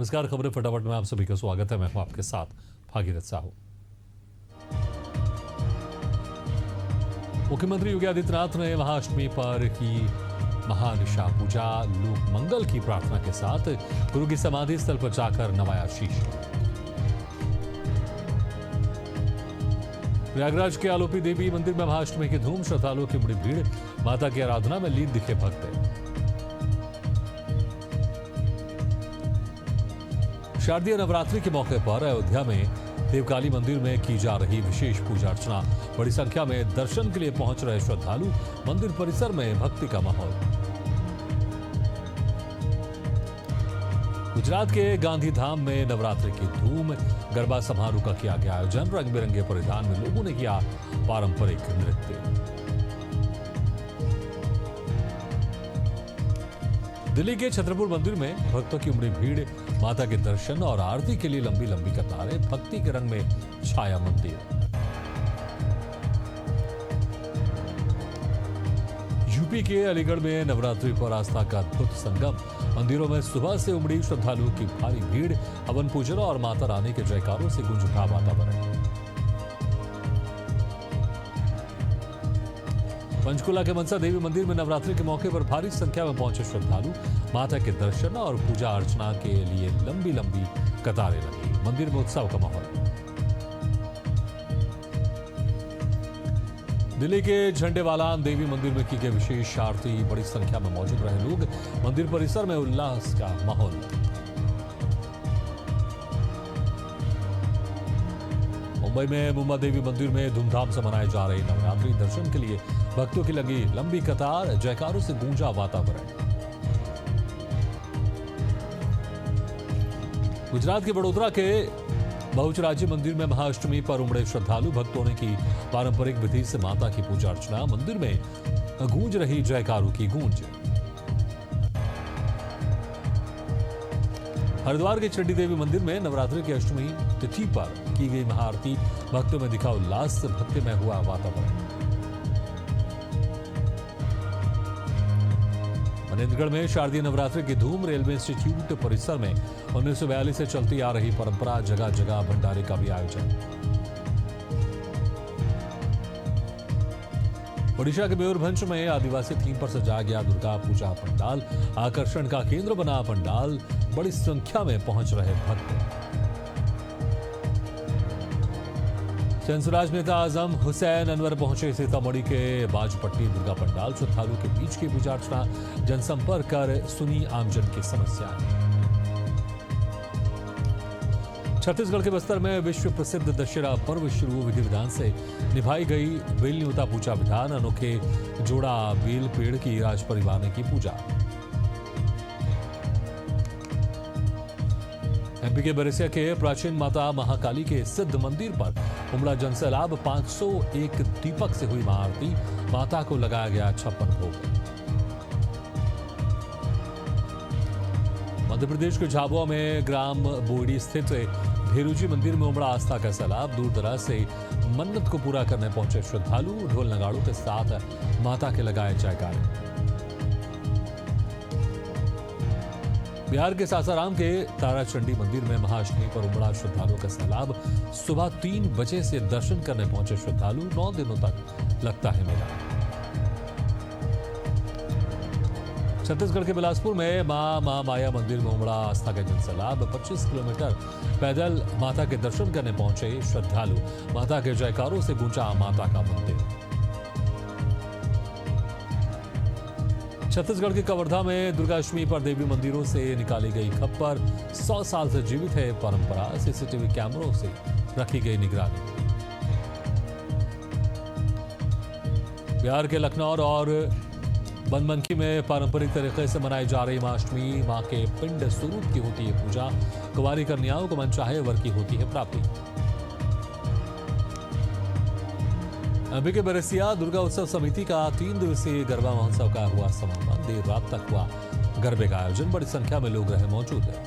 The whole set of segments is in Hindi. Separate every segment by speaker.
Speaker 1: नमस्कार, खबरें फटाफट में आप सभी का स्वागत है। मैं हूं आपके साथ भागीरथ साहू। मुख्यमंत्री योगी आदित्यनाथ ने महाअष्टमी पर की महानिशा पूजा, लोक मंगल की प्रार्थना के साथ गुरु की समाधि स्थल पर जाकर नवाया शीश। प्रयागराज के आलोपी देवी मंदिर में महाअष्टमी की धूम, श्रद्धालुओं की बड़ी भीड़, माता की आराधना में लीन दिखे भक्त। शारदीय नवरात्रि के मौके पर अयोध्या में देवकाली मंदिर में की जा रही विशेष पूजा अर्चना, बड़ी संख्या में दर्शन के लिए पहुंच रहे श्रद्धालु, मंदिर परिसर में भक्ति का माहौल। गुजरात के गांधी धाम में नवरात्रि की धूम, गरबा समारोह का किया गया आयोजन, रंग बिरंगे परिधान में लोगों ने किया पारंपरिक नृत्य। दिल्ली के छतरपुर मंदिर में भक्तों की उमड़ी भीड़, माता के दर्शन और आरती के लिए लंबी लंबी कतारें, भक्ति के रंग में छाया मंदिर। यूपी के अलीगढ़ में नवरात्रि पर आस्था का अद्भुत संगम, मंदिरों में सुबह से उमड़ी श्रद्धालुओं की भारी भीड़, हवन पूजन और माता रानी के जयकारों से गूंज उठा वातावरण। पंचकुला के मनसा देवी मंदिर में नवरात्रि के मौके पर भारी संख्या में पहुंचे श्रद्धालु, माता के दर्शन और पूजा अर्चना के लिए लंबी लंबी कतारें लगी, मंदिर में उत्सव का माहौल। दिल्ली के झंडेवालान देवी मंदिर में की गई विशेष आरती, बड़ी संख्या में मौजूद रहे लोग, मंदिर परिसर में उल्लास का माहौल। मुंबई में मुंबा देवी मंदिर में धूमधाम से मनाए जा रहे नवरात्रि, दर्शन के लिए भक्तों की लगी लंबी कतार, जयकारों से गूंजा वातावरण। गुजरात के बड़ोदरा के बहुचराजी मंदिर में महाअष्टमी पर उमड़े श्रद्धालु, भक्तों ने की पारंपरिक विधि से माता की पूजा अर्चना, मंदिर में गूंज रही जयकारों की गूंज। हरिद्वार के चंडी देवी मंदिर में नवरात्रि की अष्टमी तिथि पर की गई महाआरती, भक्तों में दिखा उल्लास, भक्ति में हुआ वातावरण। मनेन्द्रगढ़ में शारदीय नवरात्रि की धूम, रेलवे इंस्टीट्यूट परिसर में 1942 से चलती आ रही परंपरा, जगह जगह भंडारे का भी आयोजन। ओडिशा के मयूरभंज में आदिवासी थीम पर सजाया गया दुर्गा पूजा पंडाल, आकर्षण का केंद्र बना पंडाल, बड़ी संख्या में पहुंच रहे भक्त। सेंसुराज नेता आजम हुसैन अनवर पहुंचे सीतामढ़ी के बाजपट्टी दुर्गा पंडाल, श्रद्धालुओं के बीच की पूजा अर्चना, जनसंपर्क कर सुनी आमजन की समस्याएं। छत्तीसगढ़ के बस्तर में विश्व प्रसिद्ध दशहरा पर्व शुरू, विधि विधान से निभाई गई बेल न्योता पूजा विधान, अनोखे जोड़ा बेल पेड़ की राज परिवार ने की पूजा। एमपी के बरेसिया के प्राचीन माता महाकाली के सिद्ध मंदिर पर उमड़ा जनसैलाब, 501 दीपक से हुई महाआरती, माता को लगाया गया 56 भोग। मध्य प्रदेश के झाबुआ में ग्राम बोईडी स्थित भेरूजी मंदिर में उमड़ा आस्था का सैलाब, दूर दराज से मन्नत को पूरा करने पहुंचे श्रद्धालु, ढोल नगाड़ों के साथ माता के लगाए जयकारे। बिहार के सासाराम के ताराचंडी मंदिर में महाअष्टमी पर उमड़ा श्रद्धालुओं का सैलाब, सुबह 3 बजे से दर्शन करने पहुंचे श्रद्धालु, 9 दिनों तक लगता है मेला। छत्तीसगढ़ के बिलासपुर में मां महामाया मंदिर में उमड़ा आस्था का जनसैलाब, 25 किलोमीटर पैदल माता के दर्शन करने पहुंचे श्रद्धालु, माता के जयकारों से गूंजा माता का मंदिर। छत्तीसगढ़ के कवर्धा में दुर्गाष्टमी पर देवी मंदिरों से निकाली गई खप्पर, 100 साल से जीवित है परंपरा, सीसीटीवी कैमरों से रखी गई निगरानी। बिहार के लखनऊ और बनमनखी में पारंपरिक तरीके से मनाई जा रही महाअष्टमी, मां के पिंड स्वरूप की होती है पूजा, कुंवारी कन्याओं को मनचाहे वर की होती है प्राप्ति। एमपी के बरेसिया दुर्गा उत्सव समिति का 3 दिवसीय गरबा महोत्सव का हुआ समापन, देर रात तक हुआ गरबे का आयोजन, बड़ी संख्या में लोग रहे मौजूद है।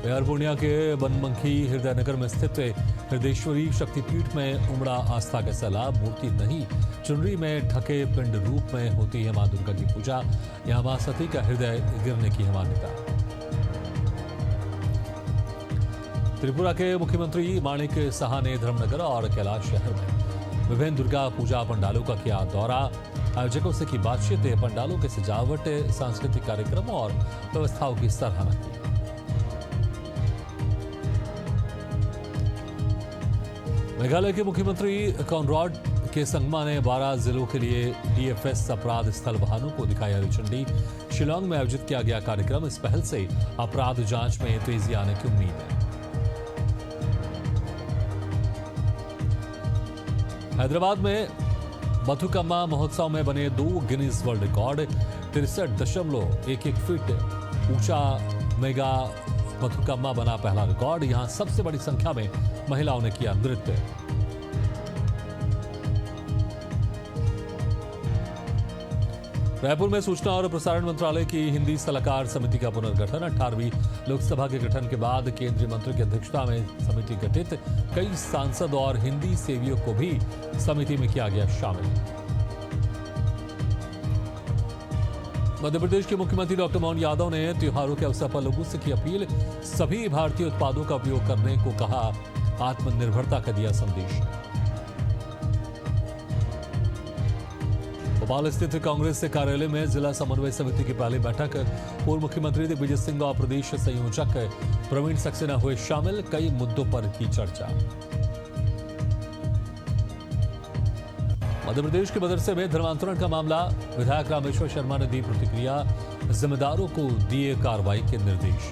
Speaker 1: बिहार पूर्णिया के बनमनखी हृदयनगर में स्थित हृदयेश्वरी शक्तिपीठ में उमड़ा आस्था का सैलाब। मूर्ति नहीं, चुनरी में ढके पिंड रूप में होती है मां दुर्गा की पूजा। यहां मां सती का हृदय गिरने की है मान्यता। त्रिपुरा के मुख्यमंत्री माणिक साहा ने धर्मनगर और कैलाश शहर में विभिन्न दुर्गा पूजा पंडालों का किया दौरा। आयोजकों से की बातचीत, पंडालों की सजावट, सांस्कृतिक कार्यक्रमों और व्यवस्थाओं की सराहना की। मेघालय के मुख्यमंत्री कॉनराड के संगमा ने 12 जिलों के लिए डीएफएस अपराध स्थल वाहनों को दिखाई हरी झंडी। शिलांग में आयोजित किया गया कार्यक्रम। इस पहल से अपराध जांच में तेजी आने की उम्मीद है। हैदराबाद में बथुकम्मा महोत्सव में बने 2 गिनीज वर्ल्ड रिकॉर्ड। 63.11 फीट ऊंचा मेगा बथुकम्मा बना पहला रिकॉर्ड। यहां सबसे बड़ी संख्या में महिलाओं ने किया नृत्य। रायपुर में सूचना और प्रसारण मंत्रालय की हिंदी सलाहकार समिति का पुनर्गठन। 18वीं लोकसभा के गठन के बाद केंद्रीय मंत्री की अध्यक्षता में समिति गठित। कई सांसद और हिंदी सेवियों को भी समिति में किया गया शामिल। मध्य प्रदेश के मुख्यमंत्री डॉक्टर मोहन यादव ने त्योहारों के अवसर पर लोगों से की अपील। सभी भारतीय उत्पादों का उपयोग करने को कहा। आत्मनिर्भरता का दिया संदेश। भोपाल स्थित कांग्रेस कार्यालय में जिला समन्वय समिति की पहली बैठक। पूर्व मुख्यमंत्री दिग्विजय सिंह और प्रदेश संयोजक प्रवीण सक्सेना हुए शामिल। कई मुद्दों पर की चर्चा। मध्य प्रदेश के मदरसे में धर्मांतरण का मामला। विधायक रामेश्वर शर्मा ने दी प्रतिक्रिया। जिम्मेदारों को दिए कार्रवाई के निर्देश।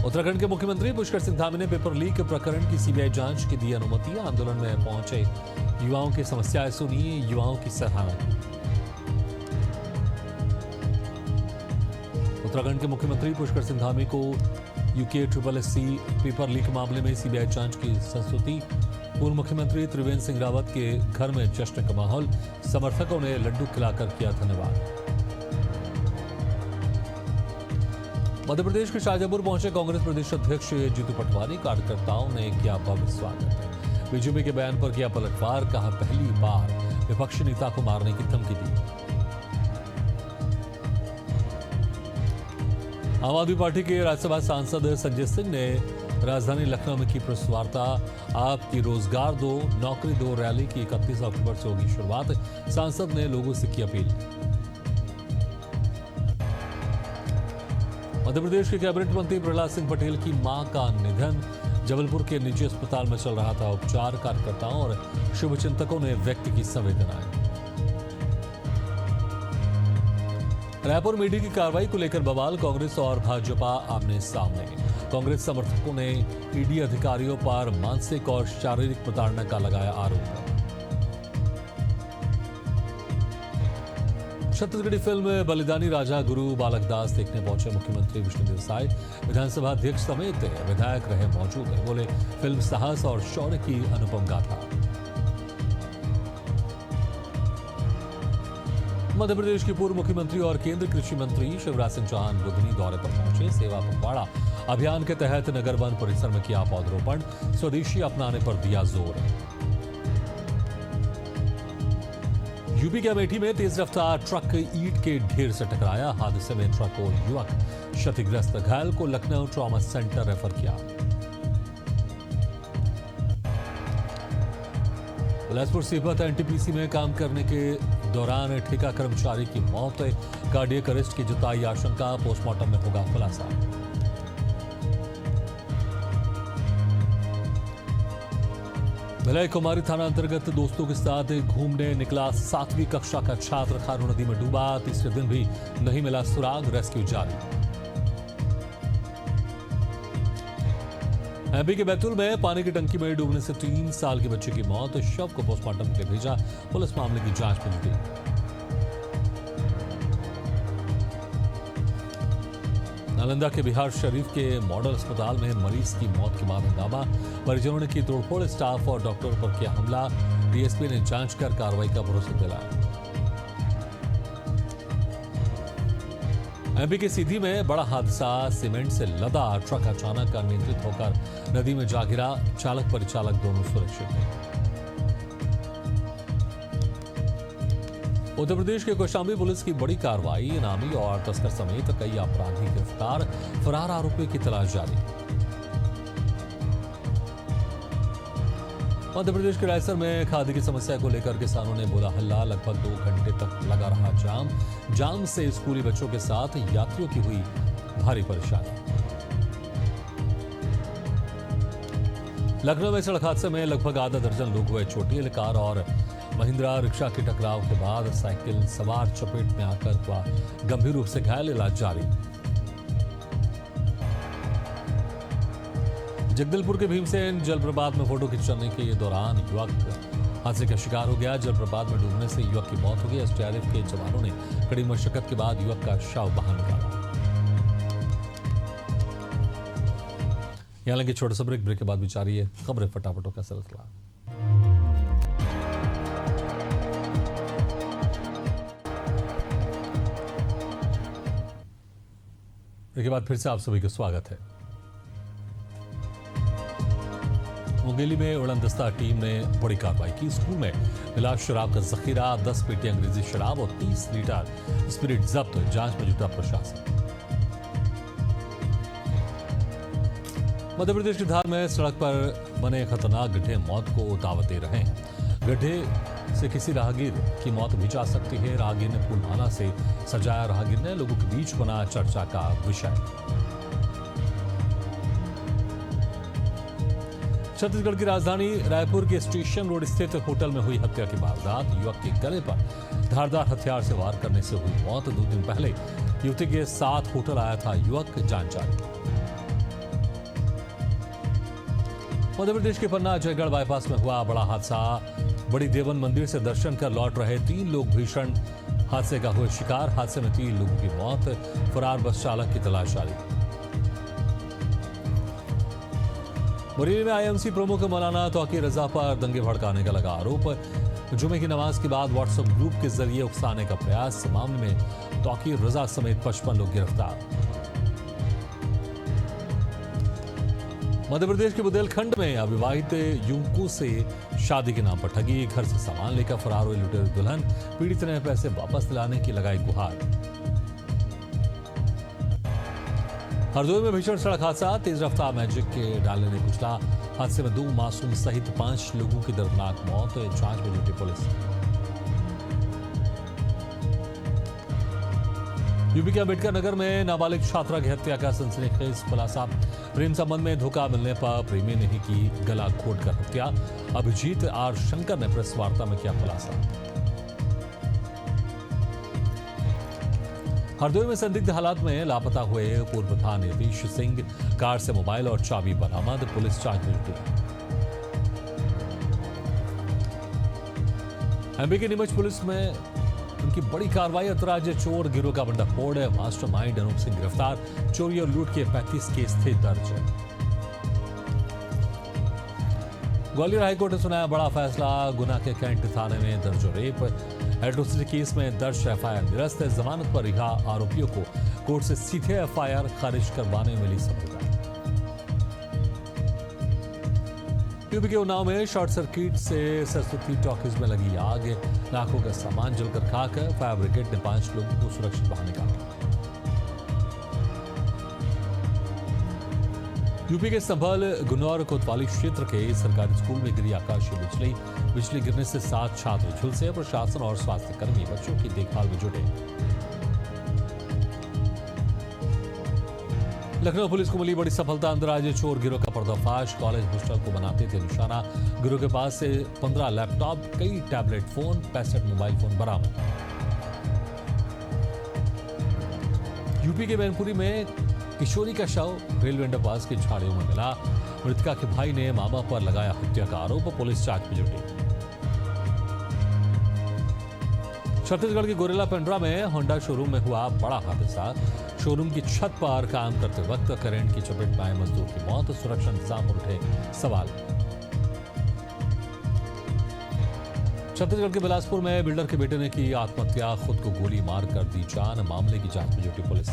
Speaker 1: उत्तराखंड के मुख्यमंत्री पुष्कर सिंह धामी ने पेपर लीक प्रकरण की सीबीआई जांच की दी अनुमति। आंदोलन में पहुंचे युवाओं की समस्याएं सुनी, युवाओं की सराहना की। उत्तराखंड के मुख्यमंत्री पुष्कर सिंह धामी को UKSSC पेपर लीक मामले में सीबीआई जांच की संस्तुति। पूर्व मुख्यमंत्री त्रिवेंद्र सिंह रावत के घर में जश्न का माहौल। समर्थकों ने लड्डू खिलाकर किया धन्यवाद। मध्य प्रदेश के शाहजहांपुर पहुंचे कांग्रेस प्रदेश अध्यक्ष जीतू पटवारी। कार्यकर्ताओं ने किया भव्य स्वागत। बीजेपी के बयान पर किया पलटवार। कहा पहली बार विपक्षी नेता को मारने की धमकी दी। आम आदमी पार्टी के राज्यसभा सांसद संजय सिंह ने राजधानी लखनऊ में की प्रेस वार्ता। आपकी रोजगार दो, नौकरी दो रैली की 31 अक्टूबर से होगी शुरुआत। सांसद ने लोगों से की अपील। मध्य प्रदेश के कैबिनेट मंत्री प्रहलाद सिंह पटेल की मां का निधन। जबलपुर के निजी अस्पताल में चल रहा था उपचार। कार्यकर्ताओं और शुभचिंतकों ने व्यक्त की संवेदनाएं। रायपुर मीडिया की कार्रवाई को लेकर बवाल। कांग्रेस और भाजपा आमने सामने। कांग्रेस समर्थकों ने ईडी अधिकारियों पर मानसिक और शारीरिक प्रताड़ना का लगाया आरोप। छत्तीसगढ़ी फिल्म बलिदानी राजा गुरु बालक दास देखने पहुंचे मुख्यमंत्री विष्णुदेव साय। विधानसभा अध्यक्ष समेत विधायक रहे मौजूद। बोले फिल्म साहस और शौर्य की अनुपम गाथा। मध्य प्रदेश के पूर्व मुख्यमंत्री और केंद्रीय कृषि मंत्री शिवराज सिंह चौहान बुधनी दौरे पर पहुंचे। सेवा पखवाड़ा अभियान के तहत नगर वन परिसर में किया पौधरोपण। स्वदेशी अपनाने पर दिया जोर। यूपी के अमेठी में तेज रफ्तार ट्रक ईंट के ढेर से टकराया। हादसे में ट्रक और युवक क्षतिग्रस्त। घायल को लखनऊ ट्रॉमा सेंटर रेफर किया। बिलासपुर सीपत एनटीपीसी में काम करने के दौरान ठेका कर्मचारी की मौत। कार्डियक अरेस्ट की जताई आशंका। पोस्टमार्टम में होगा खुलासा। भिलाई कुमारी थाना अंतर्गत दोस्तों के साथ घूमने निकला 7वीं कक्षा का छात्र खारू नदी में डूबा। तीसरे दिन भी नहीं मिला सुराग। रेस्क्यू जारी। एमपी के बैतूल में पानी की टंकी में डूबने से 3 साल के बच्चे की मौत। शव को पोस्टमार्टम के लिए भेजा। पुलिस मामले की जांच में जुटी। नालंदा के बिहार शरीफ के मॉडल अस्पताल में मरीज की मौत के बाद हंगामा। परिजनों ने की तोड़फोड़। स्टाफ और डॉक्टर पर किया हमला। डीएसपी ने जांच कर कार्रवाई का भरोसा दिलाया। एमपी के सीधी में बड़ा हादसा। सीमेंट से लदा ट्रक अचानक अनियंत्रित होकर नदी में जा गिरा। चालक परिचालक दोनों सुरक्षित हैं। उत्तर प्रदेश के कौशाम्बी पुलिस की बड़ी कार्रवाई। इनामी और तस्कर समेत कई अपराधी गिरफ्तार। फरार आरोपियों की तलाश जारी। मध्य प्रदेश के रायसर में खादी की समस्या को लेकर किसानों ने बोला हल्ला। लगभग 2 घंटे तक लगा रहा जाम से स्कूली बच्चों के साथ यात्रियों की हुई भारी परेशानी। लखनऊ में सड़क हादसे में लगभग आधा दर्जन लोग हुए चोटिल। कार और महिंद्रा रिक्शा के टकराव के बाद साइकिल सवार चपेट में आकर हुआ गंभीर रूप से घायल। इलाज जारी। जगदलपुर के भीमसेन जलप्रपात में फोटो खिंचाने के दौरान युवक हादसे का शिकार हो गया। जलप्रपात में डूबने से युवक की मौत हो गई। एसडीआरएफ के जवानों ने कड़ी मशक्कत के बाद युवक का शव बाहर निकाला। यहाँ लगे छोटे से ब्रेक के बाद विचारी है खबरें फटाफटों का सिलसिला। के बाद फिर से आप सभी का स्वागत है। मुंगेली में उड़नदस्ता टीम ने बड़ी कार्रवाई की। स्कूल में मिला शराब का जखीरा। 10 पेटी अंग्रेजी शराब और 30 लीटर स्पिरिट जब्त। जांच में जुटा प्रशासन। मध्य प्रदेश की धार में सड़क पर बने खतरनाक गड्ढे मौत को दावत दे रहे हैं। गड्ढे से किसी राहगीर की मौत भी जा सकती है। राहगीर ने फूलमाला से सजाया। राहगीर ने लोगों के बीच बना चर्चा का विषय। छत्तीसगढ़ की राजधानी रायपुर के स्टेशन रोड स्थित होटल में हुई हत्या की वारदात। युवक के गले पर धारदार हथियार से वार करने से हुई मौत। 2 दिन पहले युवती के साथ होटल आया था युवक। जान जारी। मध्य प्रदेश के पन्ना जयगढ़ बाईपास में हुआ बड़ा हादसा। बड़ी देवन मंदिर से दर्शन कर लौट रहे 3 लोग भीषण हादसे का हुए शिकार। हादसे में 3 लोगों की मौत। फरार बस चालक की तलाश जारी। बरेली में आईएमसी प्रमुख मौलाना तौकीर रजा पर दंगे भड़काने का लगा आरोप। जुमे की नमाज के बाद व्हाट्सएप ग्रुप के जरिए उकसाने का प्रयास। मामले में तौकीर रजा समेत 55 लोग गिरफ्तार। मध्य प्रदेश के बुंदेलखंड में अविवाहित युवकों से शादी के नाम पर ठगी। घर से सामान लेकर फरार हुई लुटेरी दुल्हन। पीड़ित ने पैसे वापस दिलाने की लगाई गुहार। हरदोई में भीषण सड़क हादसा। तेज रफ्तार मैजिक के डाले ने कुचला। हादसे में 2 मासूम सहित 5 लोगों की दर्दनाक मौत। जांच में जुटी पुलिस। यूपी के अंबेडकर नगर में नाबालिग छात्रा की हत्या का सनसनीखेज खुलासा। प्रेम संबंध में धोखा मिलने पर प्रेमी ने ही की गला घोटकर हत्या। अभिजीत आर शंकर ने प्रेस वार्ता में किया खुलासा। हरदोई में संदिग्ध हालात में लापता हुए पूर्व प्रधान नीतीश सिंह। कार से मोबाइल और चाबी बरामद। पुलिस जांच में जुटी। एमपी की नीमच पुलिस में उनकी बड़ी कार्रवाई। अंतर्राज्यीय चोर गिरोह का भंडाफोड़। मास्टरमाइंड अनूप सिंह गिरफ्तार। चोरी और लूट के 35 केस थे दर्ज। ग्वालियर हाईकोर्ट ने सुनाया बड़ा फैसला। गुना के कैंट थाने में दर्ज रेप। एट्रोसिटी केस में दर्ज एफआईआर निरस्त। जमानत पर रिहा आरोपियों को कोर्ट से सीधे एफआईआर खारिज करवाने में मिली सफलता। यूपी के उन्नाव में शॉर्ट सर्किट से सरस्वती टॉकीज में लगी आग। लाखों का सामान जलकर खाक। फायर ब्रिगेड ने 5 लोगों को सुरक्षित बाहर निकाला। यूपी के संभल गुन्नौर कोतवाली क्षेत्र के सरकारी स्कूल में गिरी आकाशीय बिजली। बिजली गिरने से 7 छात्र झुलसे। प्रशासन और स्वास्थ्य कर्मी बच्चों की देखभाल में जुटे। लखनऊ पुलिस को मिली बड़ी सफलता। अंतर्राज्यीय चोर गिरोह का पर्दाफाश। कॉलेज हॉस्टल को बनाते थे निशाना। गिरोह के पास से 15 लैपटॉप, कई टैबलेट फोन, 65 मोबाइल फोन बरामद। यूपी के मैनपुरी में किशोरी का शव रेलवे अंडरपास की झाड़ियों में मिला। मृतका के भाई ने मामा पर लगाया हत्या का आरोप। पुलिस जांच में जुटी। छत्तीसगढ़ के गोरेला पेंड्रा में होंडा शोरूम में हुआ बड़ा हादसा। शोरूम की छत पर काम करते वक्त करंट की चपेट में आए मजदूर की मौत। सुरक्षा इंतजाम पर उठे सवाल। छत्तीसगढ़ के बिलासपुर में बिल्डर के बेटे ने की आत्महत्या, खुद को गोली मार कर दी जान। मामले की जांच में जुटी पुलिस।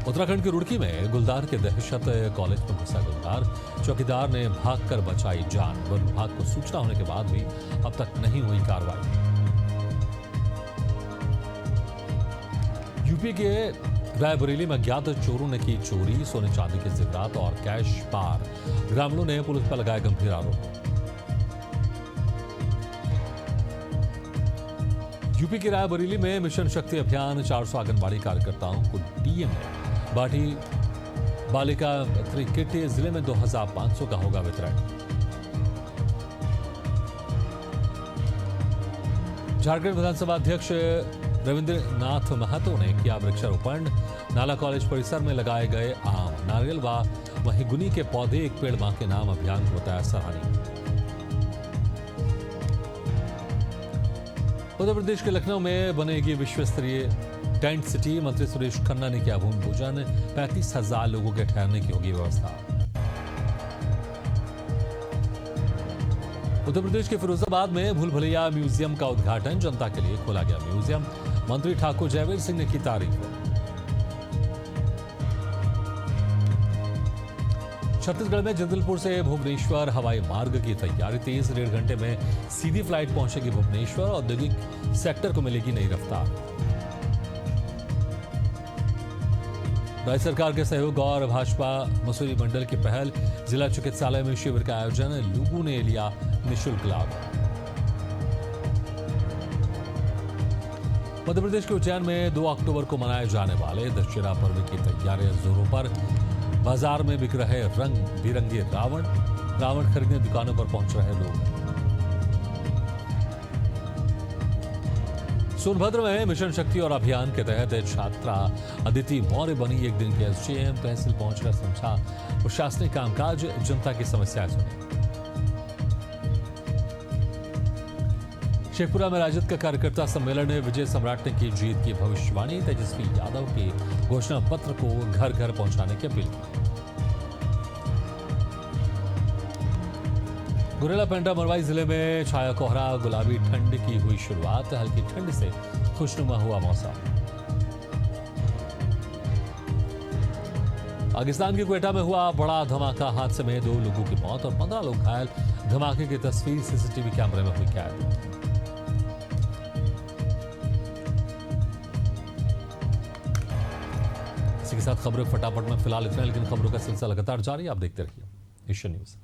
Speaker 1: उत्तराखंड के रुड़की में गुलदार के दहशत, कॉलेज में घुसा गुलदार, चौकीदार ने भागकर बचाई जान। वन विभाग को सूचना होने के बाद भी अब तक नहीं हुई कार्रवाई। यूपी के रायबरेली में अज्ञात चोरों ने की चोरी, सोने चांदी के जेवरात और कैश पार। ग्रामीणों ने पुलिस पर लगाए गंभीर आरोप। यूपी के रायबरेली में मिशन शक्ति अभियान, 400 आंगनबाड़ी कार्यकर्ताओं को डीएम ने बांटी बालिका किट। जिले में 2500 का होगा वितरण। झारखंड विधानसभा अध्यक्ष रविंद्र नाथ महतो ने किया वृक्षारोपण। नाला कॉलेज परिसर में लगाए गए आम, नारियल व महिगुनी के पौधे, एक पेड़ मां के नाम अभियान को बताया सराहनीय। उत्तर प्रदेश के लखनऊ में बनेगी विश्व स्तरीय टेंट सिटी। मंत्री सुरेश खन्ना ने किया भूमि पूजन। 35,000 लोगों के ठहरने की होगी व्यवस्था। उत्तर प्रदेश के फिरोजाबाद में भूल भुलैया म्यूजियम का उद्घाटन, जनता के लिए खोला गया म्यूजियम। मंत्री ठाकुर जयवीर सिंह ने की तारीफ। छत्तीसगढ़ में जगदलपुर से भुवनेश्वर हवाई मार्ग की तैयारी तेज। 1.5 घंटे में सीधी फ्लाइट पहुंचेगी भुवनेश्वर। औद्योगिक सेक्टर को मिलेगी नई रफ्तार। राज्य सरकार के सहयोग और भाजपा मसूरी मंडल की पहल, जिला चिकित्सालय में शिविर का आयोजन। लोगों ने लिया निःशुल्क लाभ। मध्य प्रदेश के उज्जैन में 2 अक्टूबर को मनाए जाने वाले दशहरा पर्व की तैयारियां जोरों पर। बाजार में बिक रहे रंग बिरंगे रावण खरीदने दुकानों पर पहुंच रहे लोग। सोनभद्र में मिशन शक्ति और अभियान के तहत छात्रा अदिति मौर्य बनी 1 दिन की एसडीएम। तहसील पहुंचकर समझा प्रशासनिक कामकाज, जनता की समस्याएं सुनी। शेखपुरा में राजद का कार्यकर्ता सम्मेलन में विजय सम्राट ने की जीत की भविष्यवाणी। तेजस्वी यादव के घोषणा पत्र को घर घर पहुंचाने की अपील की। गुरेला पेंड्रा मरवाई जिले में छाया कोहरा, गुलाबी ठंड की हुई शुरुआत। हल्की ठंड से खुशनुमा हुआ मौसम। पाकिस्तान के क्वेटा में हुआ बड़ा धमाका, हादसे में 2 लोगों की मौत और 15 लोग घायल। धमाके की तस्वीर सीसीटीवी कैमरे में हुई कैद। इसी के साथ खबरें फटाफट में फिलहाल इतना, लेकिन खबरों का सिलसिला लगातार जारी। आप देखते रहिए एशियन न्यूज।